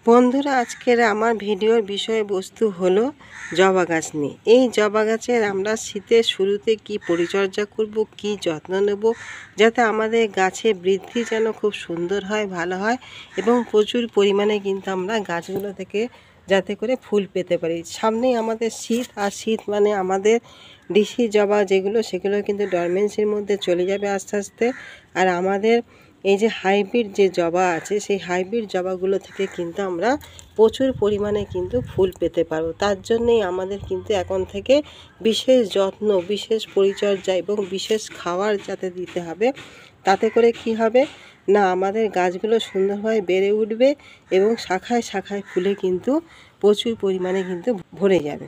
বন্ধুরা, আজকের আমার ভিডিওর বিষয়বস্তু হলো জবা গাছ নিয়ে। এই জবা গাছের আমরা শীতের শুরুতে কি পরিচর্যা করব, কি যত্ন নেব, যাতে আমাদের গাছে বৃদ্ধি যেন খুব সুন্দর হয়, ভালো হয় এবং প্রচুর পরিমাণে কিন্তু আমরা গাছগুলো থেকে যাতে করে ফুল পেতে পারি। সামনেই আমাদের শীত, আর শীত মানে আমাদের দেশি জবা যেগুলো সেগুলো কিন্তু ডরমেন্সির মধ্যে চলে যাবে আস্তে আস্তে। আর আমাদের এই যে হাইব্রিড যে জবা আছে, সেই হাইব্রিড জবাগুলো থেকে কিন্তু আমরা প্রচুর পরিমাণে কিন্তু ফুল পেতে পারবো। তার জন্যেই আমাদের কিন্তু এখন থেকে বিশেষ যত্ন, বিশেষ পরিচর্যা এবং বিশেষ খাবার যাতে দিতে হবে। তাতে করে কি হবে না, আমাদের গাছগুলো সুন্দরভাবে বেড়ে উঠবে এবং শাখায় শাখায় ফুলে কিন্তু প্রচুর পরিমাণে কিন্তু ভরে যাবে।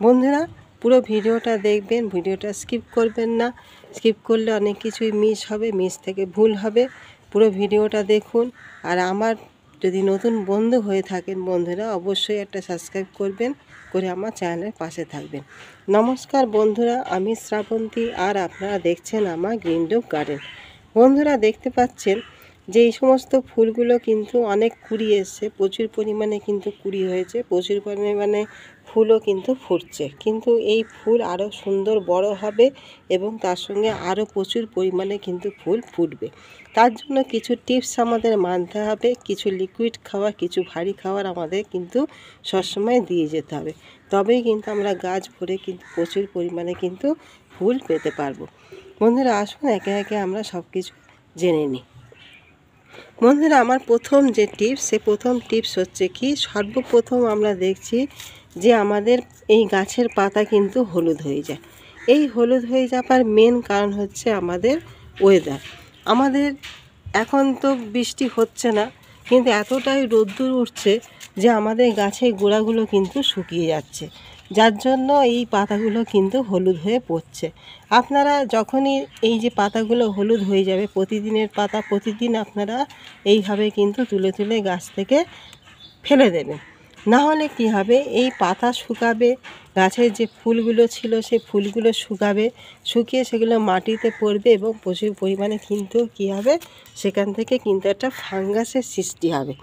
বন্ধুরা, পুরো ভিডিওটা দেখবেন, ভিডিওটা স্কিপ করবেন না। স্কিপ করলে অনেক কিছুই মিস হবে, মিস থেকে ভুল হবে। পুরো ভিডিওটা দেখুন। আর আমার যদি নতুন বন্ধু হয়ে থাকেন বন্ধুরা, অবশ্যই একটা সাবস্ক্রাইব করবেন, করে আমার চ্যানেলের পাশে থাকবেন। নমস্কার বন্ধুরা, আমি শ্রাবন্তী, আর আপনারা দেখছেন আমার গ্রিন রুফ গার্ডেন। বন্ধুরা, দেখতে পাচ্ছেন যে এই সমস্ত ফুলগুলো কিন্তু অনেক কুড়ি এসছে, প্রচুর পরিমাণে কিন্তু কুড়ি হয়েছে, প্রচুর পরিমাণে ফুলও কিন্তু ফুটছে। কিন্তু এই ফুল আরও সুন্দর বড় হবে এবং তার সঙ্গে আরও প্রচুর পরিমাণে কিন্তু ফুল ফুটবে। তার জন্য কিছু টিপস আমাদের মানতে হবে, কিছু লিকুইড খাবার, কিছু ভারী খাবার আমাদের কিন্তু সবসময় দিয়ে যেতে হবে। তবেই কিন্তু আমরা গাছ ভরে কিন্তু প্রচুর পরিমাণে কিন্তু ফুল পেতে পারবো। বন্ধুরা, আসুন একে একে আমরা সব কিছু জেনে নিই। বন্ধুরা, আমার প্রথম যে টিপস, সে প্রথম টিপস হচ্ছে কি, সর্বপ্রথম আমরা দেখছি যে আমাদের এই গাছের পাতা কিন্তু হলুদ হয়ে যায়। এই হলুদ হয়ে যাবার মেন কারণ হচ্ছে আমাদের ওয়েদার। আমাদের এখন তো বৃষ্টি হচ্ছে না, কিন্তু এতটাই রোদ্দুর উঠছে যে আমাদের গাছের গোড়াগুলো কিন্তু শুকিয়ে যাচ্ছে, যার জন্য এই পাতাগুলো কিন্তু হলুদ হয়ে পড়ছে। আপনারা যখনই এই যে পাতাগুলো হলুদ হয়ে যাবে, প্রতিদিনের পাতা প্রতিদিন আপনারা এইভাবে কিন্তু তুলে তুলে গাছ থেকে ফেলে দেবেন। না হলে কী হবে, এই পাতা শুকাবে, গাছের যে ফুলগুলো ছিল সেই ফুলগুলো শুকাবে, শুকিয়ে সেগুলো মাটিতে পড়বে এবং প্রচুর পরিমাণে কিন্তু কী হবে, সেখান থেকে কিন্তু একটা ফাঙ্গাসের সৃষ্টি হবে।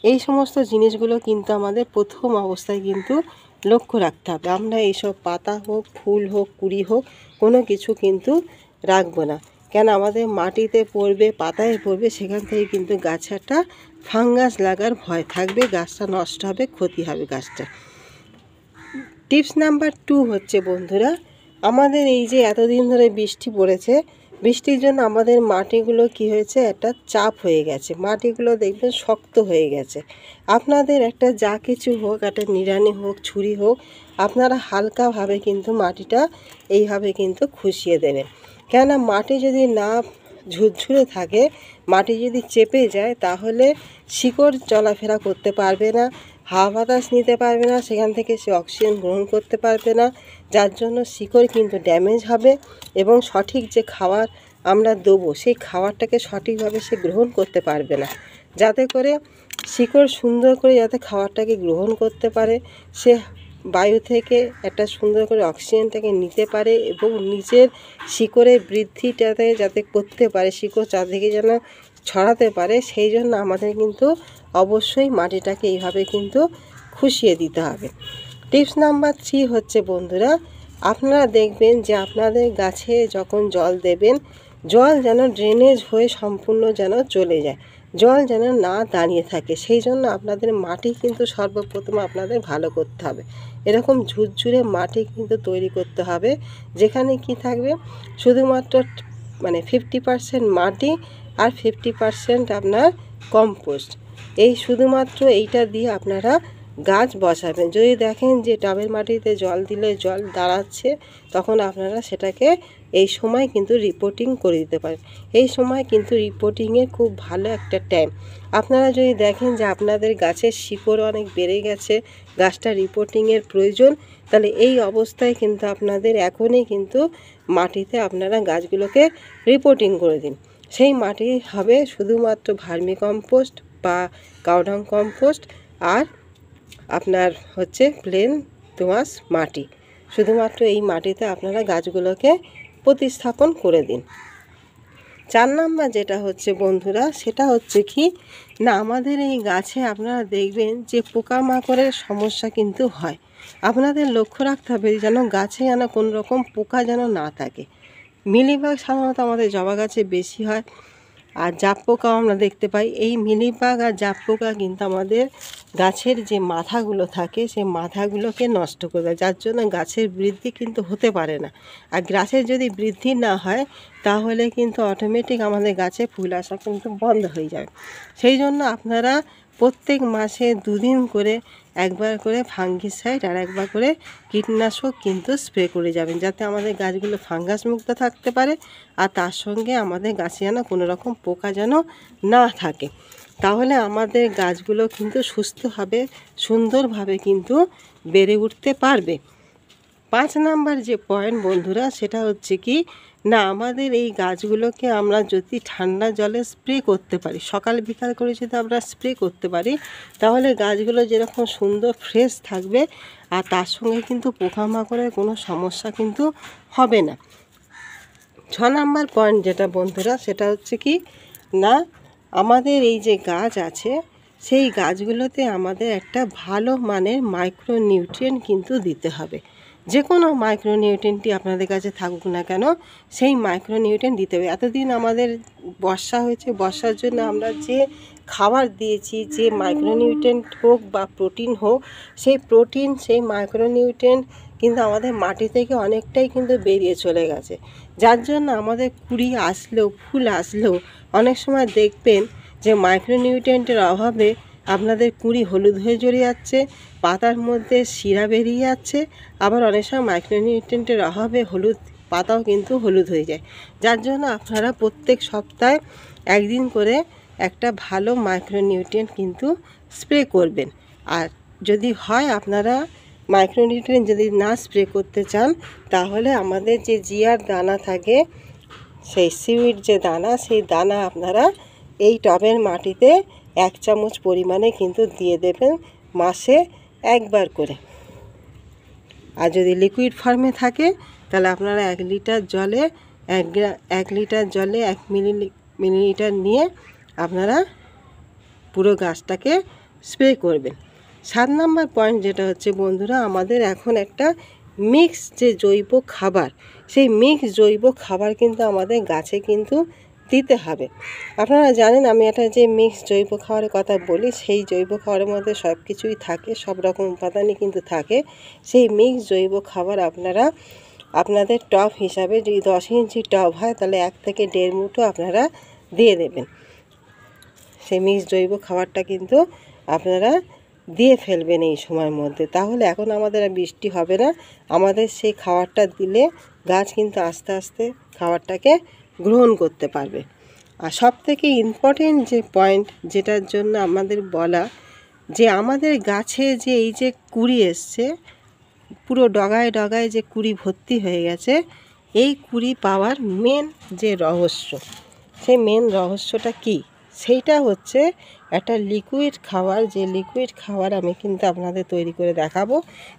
এই সমস্ত জিনিসগুলো কিন্তু আমাদের প্রথম অবস্থায় কিন্তু লক্ষ্য রাখতে হবে। আমরা এইসব পাতা হোক, ফুল হোক, কুড়ি হোক, কোনো কিছু কিন্তু রাখবো না। কেন, আমাদের মাটিতে পড়বে, পাতায় পড়বে, সেখান থেকে কিন্তু গাছে একটা ফাঙ্গাস লাগার ভয় থাকবে, গাছটা নষ্ট হবে, ক্ষতি হবে গাছটা। টিপস নাম্বার 2 হচ্ছে বন্ধুরা, আমাদের এই যে এতদিন ধরে বৃষ্টি পড়েছে, বৃষ্টির জন্য আমাদের মাটিগুলো কি হয়েছে, একটা চাপ হয়ে গেছে, মাটিগুলো দেখবেন শক্ত হয়ে গেছে। আপনাদের একটা যা কিছু হোক, একটা নিড়ানি হোক, ছুরি হোক, আপনারা হালকাভাবে কিন্তু মাটিটা এইভাবে কিন্তু খুশিয়ে দেবেন। কেননা মাটি যদি না ঝুরঝুরে থাকে, মাটি যদি চেপে যায়, তাহলে শিকড় চলাফেরা করতে পারবে না, হাওয়া বাতাস নিতে পারবে না, সেখান থেকে সে অক্সিজেন গ্রহণ করতে পারবে না, যার জন্য শিকড় কিন্তু ড্যামেজ হবে এবং সঠিক যে খাবার আমরা দেবো সেই খাবারটাকে সঠিকভাবে সে গ্রহণ করতে পারবে না। যাতে করে শিকড় সুন্দর করে যাতে খাবারটাকে গ্রহণ করতে পারে, সে বায়ু থেকে একটা সুন্দর করে অক্সিজেনটাকে নিতে পারে এবং নিজের শিকড়ের বৃদ্ধিটাতে যাতে করতে পারে, শিকড় চারদিকে যেন ছড়াতে পারে, সেই জন্য আমাদের কিন্তু অবশ্যই মাটিটাকে এইভাবে কিন্তু খুশিয়ে দিতে হবে। টিপস নাম্বার 3 হচ্ছে বন্ধুরা, আপনারা দেখবেন যে আপনাদের গাছে যখন জল দেবেন, জল যেন ড্রেনেজ হয়ে সম্পূর্ণ যেন চলে যায়, জল যেন না দাঁড়িয়ে থাকে। সেই জন্য আপনাদের মাটি কিন্তু সর্বপ্রথম আপনাদের ভালো করতে হবে। এরকম ঝুরঝুরে মাটি কিন্তু তৈরি করতে হবে, যেখানে কি থাকবে, শুধুমাত্র 50% মাটি আর 50% আপনার কম্পোস্ট। এই শুধুমাত্র এইটা দিয়ে আপনারা গাছ বসাবেন। যদি দেখেন যে টবের মাটিতে জল দিলে জল দাঁড়াচ্ছে, তখন আপনারা সেটাকে এই সময় কিন্তু রিপোর্টিং করে দিতে পারেন। এই সময় কিন্তু রিপোর্টিংয়ের খুব ভালো একটা টাইম। আপনারা যদি দেখেন যে আপনাদের গাছের শিকড় অনেক বেড়ে গেছে, গাছটা রিপোর্টিংয়ের প্রয়োজন, তাহলে এই অবস্থায় কিন্তু আপনাদের এখনই কিন্তু মাটিতে আপনারা গাছগুলোকে রিপোর্টিং করে দিন। সেই মাটি হবে শুধুমাত্র ভার্মি কম্পোস্ট বা কাউডাং কম্পোস্ট, আর আপনার হচ্ছে প্লেন দোআঁশ মাটি। শুধুমাত্র এই মাটিতে আপনারা গাছগুলোকে প্রতিস্থাপন করে দিন। 4 নাম্বার যেটা হচ্ছে বন্ধুরা, সেটা হচ্ছে কি না, আমাদের এই গাছে আপনারা দেখবেন যে পোকামাকড়ের সমস্যা কিন্তু হয়। আপনাদের লক্ষ্য রাখতে হবে যেন গাছে যেন কোনো রকম পোকা যেন না থাকে। মিলিবাগ সাধারণত আমাদের জবা গাছে বেশি হয়, আর জাপ পোকাও আমরা দেখতে পাই। এই মিলিবাগ আর জাপ পোকা কিন্তু আমাদের গাছের যে মাথাগুলো থাকে সেই মাথাগুলোকে নষ্ট করে দেয়, যার জন্য গাছের বৃদ্ধি কিন্তু হতে পারে না। আর গাছের যদি বৃদ্ধি না হয় তাহলে কিন্তু অটোমেটিক আমাদের গাছে ফুল আসা কিন্তু বন্ধ হয়ে যাবে। সেই জন্য আপনারা প্রত্যেক মাসে 2 দিন করে একবার করে ফাঙ্গিসাইড আর একবার করে কীটনাশক কিন্তু স্প্রে করে যাবেন, যাতে আমাদের গাছগুলো ফাঙ্গাস মুক্ত থাকতে পারে আর তার সঙ্গে আমাদের গাছে যেন কোনো রকম পোকা যেন না থাকে। তাহলে আমাদের গাছগুলো কিন্তু সুস্থভাবে সুন্দরভাবে কিন্তু বেড়ে উঠতে পারবে। 5 নাম্বার যে পয়েন্ট বন্ধুরা, সেটা হচ্ছে কি না, আমাদের এই গাছগুলোকে আমরা যদি ঠান্ডা জলে স্প্রে করতে পারি, সকাল বিকাল করে যদি আমরা স্প্রে করতে পারি, তাহলে গাছগুলো যেরকম সুন্দর ফ্রেশ থাকবে আর তার সঙ্গে কিন্তু পোকামাকড়ের কোনো সমস্যা কিন্তু হবে না। 6 নাম্বার পয়েন্ট যেটা বন্ধুরা, সেটা হচ্ছে কি না, আমাদের এই যে গাছ আছে সেই গাছগুলোতে আমাদের একটা ভালো মানের মাইক্রোনিউট্রিয়েন্ট কিন্তু দিতে হবে। যে কোনো মাইক্রোনিউট্রিয়েন্টই আপনাদের কাছে থাকুক না কেন, সেই মাইক্রোনিউট্রিয়েন্ট দিতে হবে। এতদিন আমাদের বর্ষা হয়েছে, বর্ষার জন্য আমরা যে খাবার দিয়েছি, যে মাইক্রোনিউট্রিয়েন্ট হোক বা প্রোটিন হোক, সেই প্রোটিন সেই মাইক্রোনিউট্রিয়েন্ট কিন্তু আমাদের মাটি থেকে অনেকটাই কিন্তু বেরিয়ে চলে গেছে, যার জন্য আমাদের কুড়ি আসলেও ফুল আসলেও অনেক সময় দেখবেন যে মাইক্রোনিউট্রিয়েন্টের অভাবে আপনাদের কুড়ি হলুদ হয়ে ঝরে যাচ্ছে, পাতার মধ্যে শিরা বেরিয়ে যাচ্ছে, আবার অনেক সময় মাইক্রোনিউট্রিয়েন্টের অভাবে হলুদ পাতাও কিন্তু হলুদ হয়ে যায়। যার জন্য আপনারা প্রত্যেক সপ্তাহে 1 দিন করে একটা ভালো মাইক্রোনিউট্রিয়েন্ট কিন্তু স্প্রে করবেন। আর যদি হয় আপনারা মাইক্রোনিউট্রিয়েন্ট যদি না স্প্রে করতে চান, তাহলে আমাদের যে জিয়ার দানা থাকে, সেই সিউইড যে দানা, সেই দানা আপনারা এই টবের মাটিতে 1 চামচ পরিমাণে কিন্তু দিয়ে দেবেন মাসে একবার করে। আর যদি লিকুইড ফর্মে থাকে তাহলে আপনারা 1 লিটার জলে 1 লিটার জলে 1 মিলিলিটার নিয়ে আপনারা পুরো গাছটাকে স্প্রে করবেন। 7 নাম্বার পয়েন্ট যেটা হচ্ছে বন্ধুরা, আমাদের এখন একটা মিক্স যে জৈব খাবার, সেই মিক্স জৈব খাবার কিন্তু আমাদের গাছে কিন্তু দিতে হবে। আপনারা জানেন আমি একটা যে মিক্স জৈব খাবারের কথা বলি, সেই জৈব খাবারের মধ্যে সব কিছুই থাকে, সব রকম উপাদানই কিন্তু থাকে। সেই মিক্স জৈব খাবার আপনারা আপনাদের টব হিসাবে যদি 10 ইঞ্চি টব হয় তাহলে 1 থেকে 1.5 মুঠো আপনারা দিয়ে দেবেন। সেই মিক্স জৈব খাবারটা কিন্তু আপনারা দিয়ে ফেলবেন এই সময়ের মধ্যে, তাহলে এখন আমাদের আর বৃষ্টি হবে না। আমাদের সেই খাবারটা দিলে গাছ কিন্তু আস্তে আস্তে খাবারটাকে গ্রহণ করতে পারবে। আর সবথেকে ইম্পর্টেন্ট যে পয়েন্ট যেটার জন্য আমাদের বলা, যে আমাদের গাছে যে এই যে কুড়ি এসছে, পুরো ডগায় ডগায় যে কুড়ি ভর্তি হয়ে গেছে, এই কুড়ি পাওয়ার মেন যে রহস্য, সেই মেন রহস্যটা কি, সেইটা হচ্ছে একটা লিকুইড খাবার। যে লিকুইড খাবার আমি কিন্তু আপনাদের তৈরি করে দেখাবো।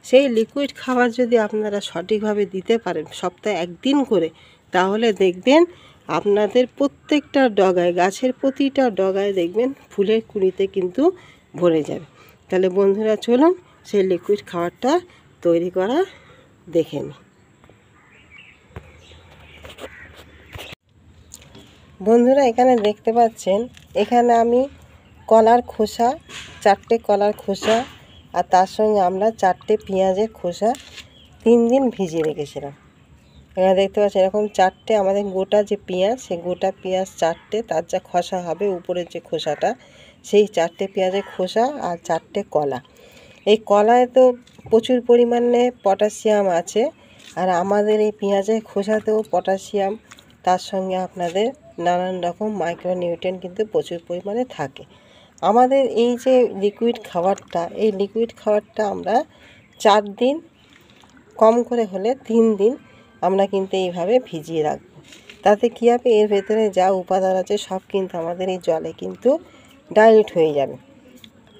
সেই লিকুইড খাবার যদি আপনারা সঠিকভাবে দিতে পারেন সপ্তাহে 1 দিন করে, তাহলে দেখবেন আপনাদের প্রত্যেকটা ডগায়, গাছের প্রতিটা ডগায় দেখবেন ফুলের কুঁড়িতে কিন্তু ভরে যাবে। তাহলে বন্ধুরা চলুন সেই লিকুইড খাবারটা তৈরি করা দেখে নিই। বন্ধুরা এখানে দেখতে পাচ্ছেন, এখানে আমি কলার খোসা, 4টে কলার খোসা আর তার সঙ্গে আমরা 4টে পেঁয়াজের খোসা 3 দিন ভিজিয়ে রেখেছিলাম। এখানে দেখতে পাচ্ছেন এরকম 4টে আমাদের গোটা যে পেঁয়াজ, সেই গোটা পেঁয়াজ 4টে, তার যা খোসা হবে উপরের যে খোসাটা, সেই 4টে পেঁয়াজের খোসা আর 4টে কলা। এই কলায় তো প্রচুর পরিমাণে পটাশিয়াম আছে, আর আমাদের এই পেঁয়াজের খোসাতেও পটাশিয়াম, তার সঙ্গে আপনাদের নানান রকম মাইক্রোনিউট্রিয়েন্ট কিন্তু প্রচুর পরিমাণে থাকে। আমাদের এই যে লিকুইড খাবারটা, এই লিকুইড খাবারটা আমরা 4 দিন, কম করে হলে 3 দিন আমরা কিন্তু এইভাবে ভিজিয়ে রাখব। তাতে কী হবে, এর ভেতরে যা উপাদান আছে সব কিন্তু আমাদের এই জলে কিন্তু ডাইলুট হয়ে যাবে।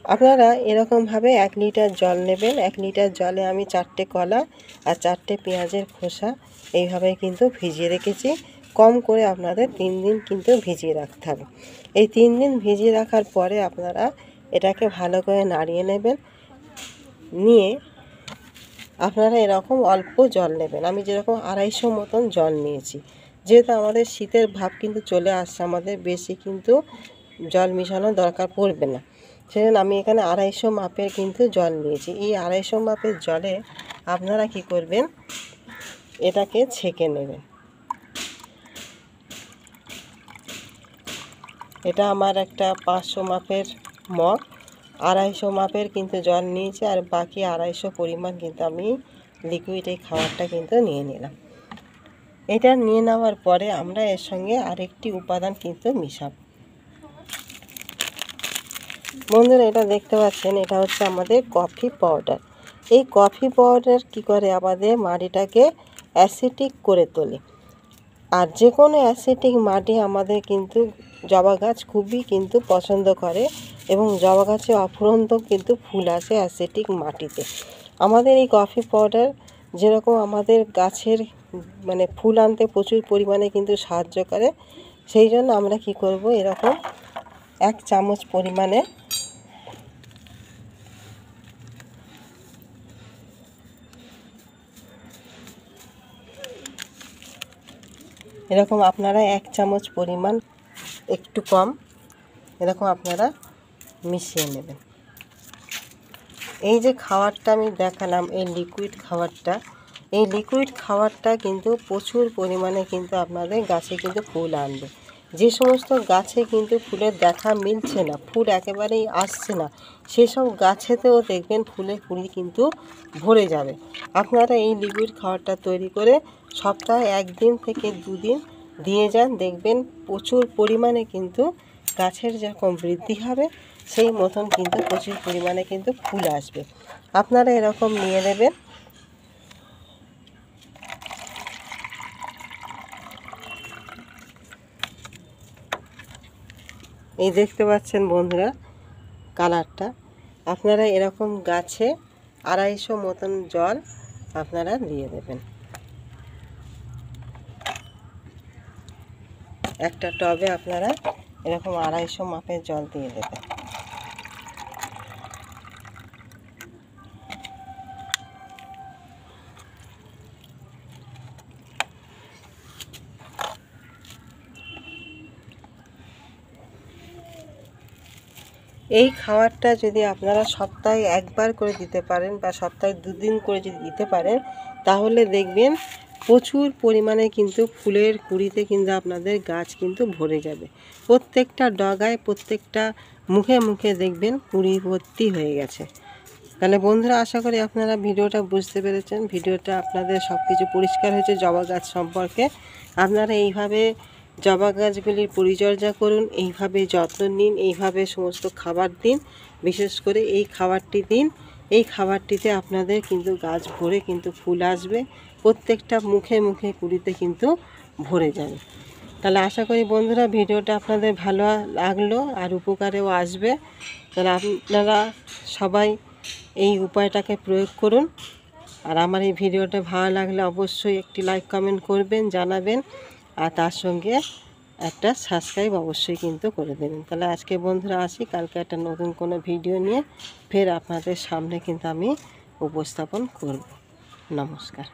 আপনারা এরকমভাবে 1 লিটার জল নেবেন। 1 লিটার জলে আমি 4টে কলা আর 4টে পেঁয়াজের খোসা এইভাবে কিন্তু ভিজিয়ে রেখেছি। কম করে আপনাদের 3 দিন কিন্তু ভিজিয়ে রাখতে হবে। এই 3 দিন ভিজিয়ে রাখার পরে আপনারা এটাকে ভালো করে নাড়িয়ে নেবেন। নিয়ে আপনারা এরকম অল্প জল নেবেন। আমি যেরকম 250 মতন জল নিয়েছি, যেহেতু আমাদের শীতের ভাব কিন্তু চলে আসছে, আমাদের বেশি কিন্তু জল মেশানোর দরকার পড়বে না। সেজন্য আমি এখানে 250 মাপের কিন্তু জল নিয়েছি। এই 250 মাপের জলে আপনারা কি করবেন, এটাকে ছেঁকে নেবেন। এটা আমার একটা 500 মাপের মগ, 250 মাপের কিন্তু জল নিয়েছি, আর বাকি 250 পরিমাণ কিন্তু আমি লিকুইড এই খাবারটা কিন্তু নিয়ে নিলাম। এটা নিয়ে নেওয়ার পরে আমরা এর সঙ্গে আরেকটি উপাদান কিন্তু মিশাবো। বন্ধুরা, এটা দেখতে পাচ্ছেন, এটা হচ্ছে আমাদের কফি পাউডার। এই কফি পাউডার কি করে, আমাদের মাটিটাকে অ্যাসিডিক করে তোলে। আর যে কোনো অ্যাসিডিক মাটি আমাদের কিন্তু জবা গাছ খুবই কিন্তু পছন্দ করে, এবং জবা গাছে অফুরন্ত কিন্তু ফুল আসে অ্যাসিডিক মাটিতে। আমাদের এই কফি পাউডার যেরকম আমাদের গাছের মানে ফুল আনতে প্রচুর পরিমাণে কিন্তু সাহায্য করে, সেই জন্য আমরা কি করব, এরকম 1 চামচ পরিমাণে এরকম আপনারা 1 চামচ পরিমাণ, একটু কম, এরকম আপনারা মিশিয়ে নেবেন। এই যে খাবারটা আমি দেখালাম, এই লিকুইড খাবারটা, এই লিকুইড খাবারটা কিন্তু প্রচুর পরিমাণে কিন্তু আপনাদের গাছে কিন্তু ফুল আনবে। যে সমস্ত গাছে কিন্তু ফুলের দেখা মিলছে না, ফুল একেবারেই আসছে না, সেসব গাছেতেও দেখবেন ফুলের কুঁড়ি কিন্তু ভরে যাবে। আপনারা এই লিকুইড খাবারটা তৈরি করে সপ্তাহে 1 দিন থেকে 2 দিন দিয়ে যান, দেখবেন প্রচুর পরিমাণে কিন্তু গাছের যেরকম বৃদ্ধি হবে, সেই মতন কিন্তু প্রচুর পরিমাণে কিন্তু ফুল আসবে। আপনারা এরকম নিয়ে নেবেন। এই দেখতে পাচ্ছেন বন্ধুরা কালারটা। আপনারা এরকম গাছে 250 মতন জল আপনারা দিয়ে দেবেন। একটা টবে আপনারা এরকম 250 মাপের জল দিয়ে দেবেন। এই খাবারটা যদি আপনারা সপ্তাহে 1 বার করে দিতে পারেন, বা সপ্তাহে 2 দিন করে যদি দিতে পারেন, তাহলে দেখবেন প্রচুর পরিমাণে কিন্তু ফুলের কুঁড়িতে কিন্তু আপনাদের গাছ কিন্তু ভরে যাবে। প্রত্যেকটা ডগায়, প্রত্যেকটা মুখে মুখে দেখবেন কুঁড়ি ভর্তি হয়ে গেছে। তাহলে বন্ধুরা, আশা করি আপনারা ভিডিওটা বুঝতে পেরেছেন। ভিডিওটা আপনাদের সব কিছু পরিষ্কার হয়েছে জবা গাছ সম্পর্কে। আপনারা এইভাবে জবা গাছগুলির পরিচর্যা করুন, এইভাবে যত্ন নিন, এইভাবে সমস্ত খাবার দিন, বিশেষ করে এই খাবারটি দিন। এই খাবারটিতে আপনাদের কিন্তু গাছ ভরে কিন্তু ফুল আসবে, প্রত্যেকটা মুখে মুখে কুঁড়িতে কিন্তু ভরে যাবে। তাহলে আশা করি বন্ধুরা ভিডিওটা আপনাদের ভালো লাগলো আর উপকারেও আসবে। তাহলে আপনারা সবাই এই উপায়টাকে প্রয়োগ করুন। আর আমার এই ভিডিওটা ভালো লাগলে অবশ্যই একটি লাইক কমেন্ট করবেন, জানাবেন, আর তার সঙ্গে একটা সাবস্ক্রাইব অবশ্যই কিন্তু করে দেবেন। তাহলে আজকে বন্ধুরা আসি, কালকে একটা নতুন কোনো ভিডিও নিয়ে ফের আপনাদের সামনে কিন্তু আমি উপস্থাপন করব। নমস্কার।